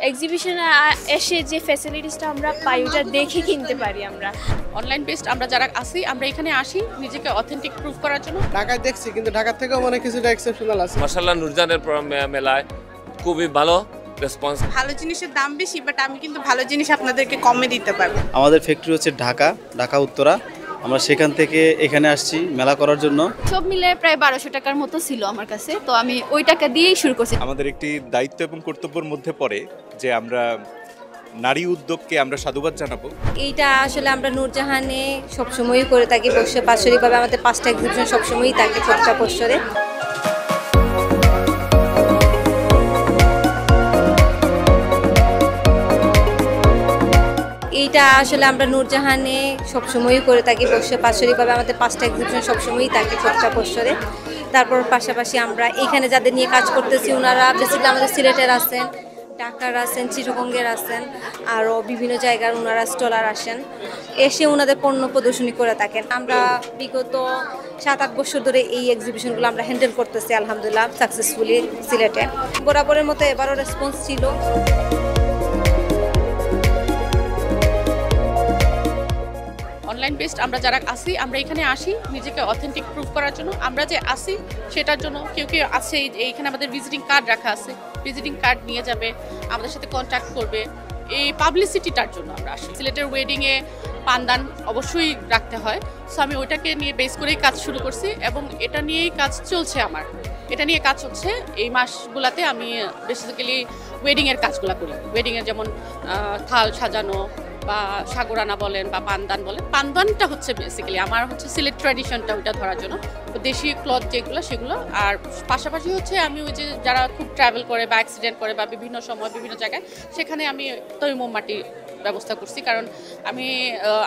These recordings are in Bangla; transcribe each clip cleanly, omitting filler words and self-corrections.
এক্সিবিশনে এসে যে ফ্যাসিলিটিসটা আমরা পাই ওটা দেখে কিনতে পারি। আমরা অনলাইন বেসড আমরা যারা আসি আমরা এখানে আসি নিজেকে অথেন্টিক প্রুফ করার জন্য। ঢাকায় দেখছি কিন্তু ঢাকার থেকেও অনেক কিছুটা এক্সেপশনাল আছে। মাশাআল্লাহ নুরজানের মেলায় খুবই ভালো রেসপন্স। ভালো জিনিসের দাম বেশি, বাট আমি কিন্তু ভালো জিনিস আপনাদেরকে কমে দিতে পারবো। আমাদের ফ্যাক্টরি হচ্ছে ঢাকা উত্তরা। আমরা সেখান থেকে এখানে আসছি মেলা করার জন্য। সব মিলে প্রায় 1200 টাকার মতো ছিল আমার কাছে, তো আমি ওই টাকা দিয়েই শুরু করছি। আমাদের একটি দায়িত্ব এবং কর্তব্যের মধ্যে পড়ে যে আমরা নারী উদ্যোগকে আমরা সাধুবাদ জানাবো। এইটা আসলে আমরা নূরজাহানে সবসময়ই করে থাকি, বাৎসরিকভাবে আমাদের 5টা এক্সিবিশন সবসময়ই থাকে প্রত্যেকটা বছরে। এইটা আসলে আমরা নূরজাহানে সবসময়ই করে থাকি, বাৎসরিকভাবে আমাদের 5টা এক্সিবিশন সবসময়ই থাকে প্রত্যেকটা বছরে। তারপর পাশাপাশি আমরা এখানে যাদের নিয়ে কাজ করতেছি ওনারা বেসিক্যালি আমাদের সিলেটের আছেন, ঢাকার আছেন, চিটাগংয়ের আছেন, আরও বিভিন্ন জায়গার ওনারা স্টলার আসেন, এসে ওনাদের পণ্য প্রদর্শনী করে থাকেন। আমরা বিগত 7-8 বছর ধরে এই এক্সিবিশনগুলো আমরা হ্যান্ডেল করতেছি আলহামদুলিল্লাহ সাকসেসফুলি সিলেটে। বরাবরের মতো এবারও রেসপন্স ছিল। অনলাইন বেসড আমরা যারা আসি আমরা এখানে আসি নিজেকে অথেন্টিক প্রুফ করার জন্য। আমরা যে আসি সেটার জন্য কেউ কেউ আছে এইখানে আমাদের ভিজিটিং কার্ড রাখা আছে, ভিজিটিং কার্ড নিয়ে যাবে, আমাদের সাথে কন্ট্যাক্ট করবে। এই পাবলিসিটিটার জন্য আমরা আসি। সিলেটের ওয়েডিংয়ে পানদান অবশ্যই রাখতে হয়, সো আমি ওইটাকে নিয়ে বেস করেই কাজ শুরু করছি এবং এটা নিয়েই কাজ চলছে আমার। এটা নিয়ে কাজ হচ্ছে এই মাসগুলাতে। আমি বেসিক্যালি ওয়েডিংয়ের কাজগুলো করি। ওয়েডিংয়ের যেমন থাল সাজানো বা সাগরানা বলেন বা পানদান বলেন। পানদানটা হচ্ছে বেসিক্যালি আমার হচ্ছে সিলেট ট্র্যাডিশনটা ওইটা ধরার জন্য, দেশি ক্লথ যেগুলো সেগুলো। আর পাশাপাশি হচ্ছে আমি ওই যে যারা খুব ট্রাভেল করে বা অ্যাক্সিডেন্ট করে বা বিভিন্ন সময় বিভিন্ন জায়গায় সেখানে আমি তৈমুম মাটি ব্যবস্থা করছি। কারণ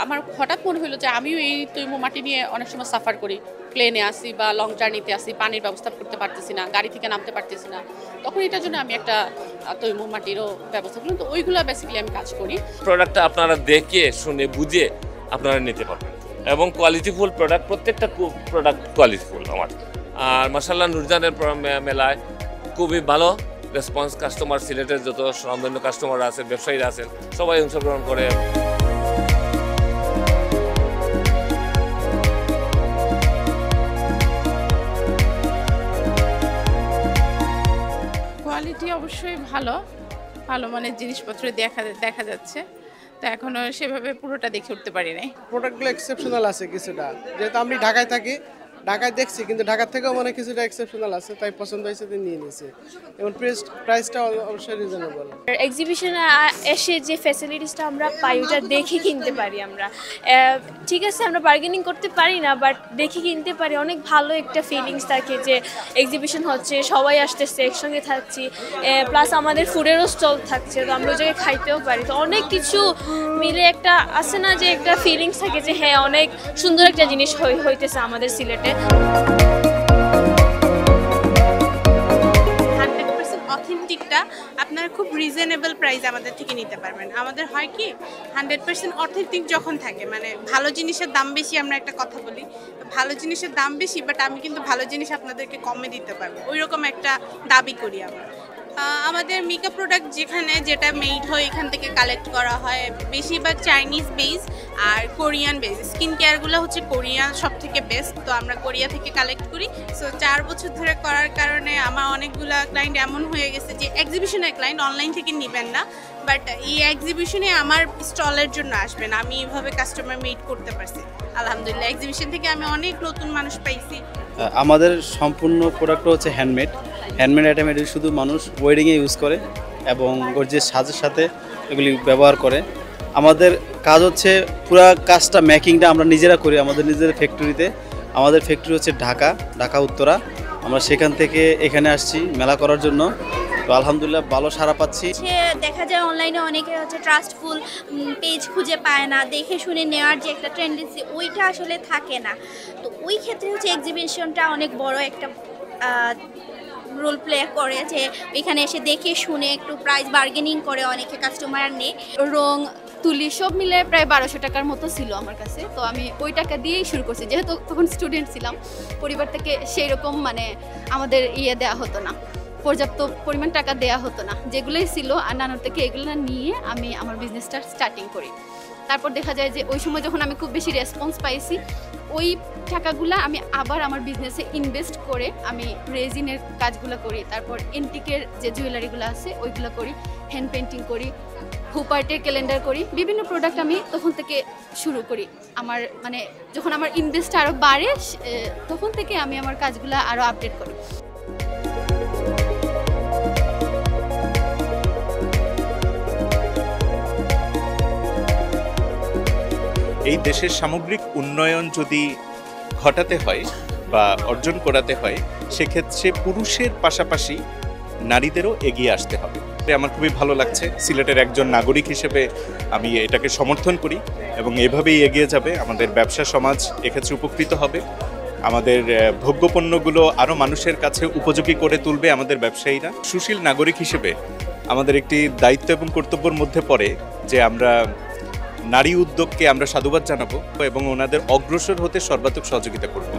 আমার হঠাৎ মনে হলো যে আমিও এই তৈমুম মাটি নিয়ে অনেক সময় সাফার করি। প্লেনে আসি বা লং জার্নিতে আসি, পানির ব্যবস্থা করতে পারতেছি না, গাড়ি থেকে নামতে পারতেছি না, তখন এটার জন্য আমি একটা তৈমুম মাটিরও ব্যবস্থা করি। তো ওইগুলো বেসিক্যালি আমি কাজ করি। প্রোডাক্টটা আপনারা দেখে শুনে বুঝে আপনারা নিতে পারবেন এবং কোয়ালিটিফুল প্রোডাক্ট, প্রত্যেকটা প্রোডাক্ট কোয়ালিটিফুল আমার। আর মাশাআল্লাহ নুরজানের মেলায় খুবই ভালো রেসপন্স। কাস্টমার সিলেটের যত স্বনামধন্য কাস্টমার আছেন, ব্যবসায়ীরা আছেন, সবাই অংশগ্রহণ করে। কোয়ালিটি অবশ্যই ভালো মানের জিনিসপত্র দেখা যাচ্ছে। তো এখনো সেভাবে পুরোটা দেখে উঠতে পারি নাই। প্রোডাক্টগুলো এক্সেপশনাল আছে কিছুটা, যেহেতু আমি ঢাকায় থাকি, ঢাকায় দেখছি কিন্তু ঢাকার থেকেও অনেক কিছুটা এক্সেপশনাল আছে, তাই পছন্দ হয়েছে তাই নিয়ে নিয়েছি। এবং প্রাইসটা অবশ্যই রিজনেবল। এক্সিবিশনে এসে যে ফ্যাসিলিটিসটা আমরা পাই ওটা দেখে কিনতে পারি। আমরা ঠিক আছে আমরা বার্গেনিং করতে পারি না, বাট দেখে কিনতে পারি। অনেক ভালো একটা ফিলিংস থাকে যে এক্সিবিশন হচ্ছে, সবাই আসতেছে, একসঙ্গে থাকছি, প্লাস আমাদের ফুডেরও স্টল থাকছে, তো আমরা ওই জায়গায় খাইতেও পারি। তো অনেক কিছু মিলে একটা আছে না যে একটা ফিলিংস থাকে যে হ্যাঁ অনেক সুন্দর একটা জিনিস হইতেছে আমাদের সিলেটে। 100% অথেন্টিকটা আপনারা খুব রিজনেবল প্রাইস আমাদের থেকে নিতে পারবেন। আমাদের হয় কি 100% অথেন্টিক যখন থাকে, মানে ভালো জিনিসের দাম বেশি, আমরা একটা কথা বলি ভালো জিনিসের দাম বেশি, বাট আমি কিন্তু ভালো জিনিস আপনাদেরকে কমে দিতে পারবো, ওই রকম একটা দাবি করি আমরা। আমাদের মেকআপ প্রোডাক্ট যেটা মেড হয় এখান থেকে কালেক্ট করা হয়, বেশিরভাগ চাইনিজ বেস আর কোরিয়ান বেস। স্কিন কেয়ারগুলো হচ্ছে কোরিয়ান সব থেকে বেস্ট, তো আমরা কোরিয়া থেকে কালেক্ট করি। সো 4 বছর ধরে করার কারণে আমার অনেকগুলো ক্লায়েন্ট এমন হয়ে গেছে যে এক্সিবিশনের ক্লায়েন্ট অনলাইন থেকে নেবেন না, বাট এই এক্সিবিশনে আমার স্টলের জন্য আসবেন। আমি এইভাবে কাস্টমার মিট করতে পারছি আলহামদুলিল্লাহ। এক্সিবিশন থেকে আমি অনেক নতুন মানুষ পাইছি। আমাদের সম্পূর্ণ প্রোডাক্টটা হচ্ছে হ্যান্ডমেড আইটেম। এটি শুধু মানুষ ওয়েডিংয়ে ইউজ করে এবং গর্জিয়াস সাজের সাথে এগুলি ব্যবহার করে। আমাদের কাজ হচ্ছে পুরো কাজটা মেকিংটা আমরা নিজেরা করি আমাদের নিজেদের ফ্যাক্টরিতে। আমাদের ফ্যাক্টরি হচ্ছে ঢাকা উত্তরা। আমরা সেখান থেকে এখানে আসছি মেলা করার জন্য। তো আলহামদুলিল্লাহ ভালো সাড়া পাচ্ছি। দেখা যায় অনলাইনে অনেকে ট্রাস্টফুল পেজ খুঁজে পায় না, দেখে শুনে নেওয়ার যে একটা টেন্ডেন্সি ওইটা আসলে থাকে না। তো ওই ক্ষেত্রে হচ্ছে এক্সিবিশনটা অনেক বড় একটা রোল প্লে করে, যে এখানে এসে দেখে শুনে একটু প্রাইস বার্গেনিং করে অনেকে কাস্টমার নেয়। রং তুলি সব মিলে প্রায় 1200 টাকার মতো ছিল আমার কাছে, তো আমি ওই টাকা দিয়েই শুরু করছি। যেহেতু তখন স্টুডেন্ট ছিলাম, পরিবার থেকে সেই রকম আমাদের দেওয়া হতো না, পর্যাপ্ত পরিমাণ টাকা দেয়া হতো না, যেগুলোই ছিল আর নানুর থেকে এগুলো নিয়ে আমি আমার বিজনেসটা স্টার্টিং করি। তারপর দেখা যায় যে ওই সময় যখন আমি খুব বেশি রেসপন্স পাইছি, ওই টাকাগুলো আমি আবার আমার বিজনেসে ইনভেস্ট করে আমি রেজিনের কাজগুলো করি, তারপর এন্টিকের যে জুয়েলারিগুলো আছে ওইগুলো করি, হ্যান্ড পেন্টিং করি, হুপার্টের ক্যালেন্ডার করি, বিভিন্ন প্রোডাক্ট আমি তখন থেকে শুরু করি। আমার মানে যখন আমার ইনভেস্ট আরও বাড়ে তখন থেকে আমি আমার কাজগুলো আরও আপডেট করি। এই দেশের সামগ্রিক উন্নয়ন যদি ঘটাতে হয় বা অর্জন করাতে হয়, সেক্ষেত্রে পুরুষের পাশাপাশি নারীদেরও এগিয়ে আসতে হবে। আমার খুবই ভালো লাগছে, সিলেটের একজন নাগরিক হিসেবে আমি এটাকে সমর্থন করি এবং এভাবেই এগিয়ে যাবে। আমাদের ব্যবসা সমাজ এক্ষেত্রে উপকৃত হবে, আমাদের ভোগ্যপণ্যগুলো আরও মানুষের কাছে উপযোগী করে তুলবে আমাদের ব্যবসায়ীরা। সুশীল নাগরিক হিসেবে আমাদের একটি দায়িত্ব এবং কর্তব্যের মধ্যে পড়ে যে আমরা নারী উদ্যোগকে আমরা সাধুবাদ জানাবো এবং ওনাদের অগ্রসর হতে সর্বাত্মক সহযোগিতা করব।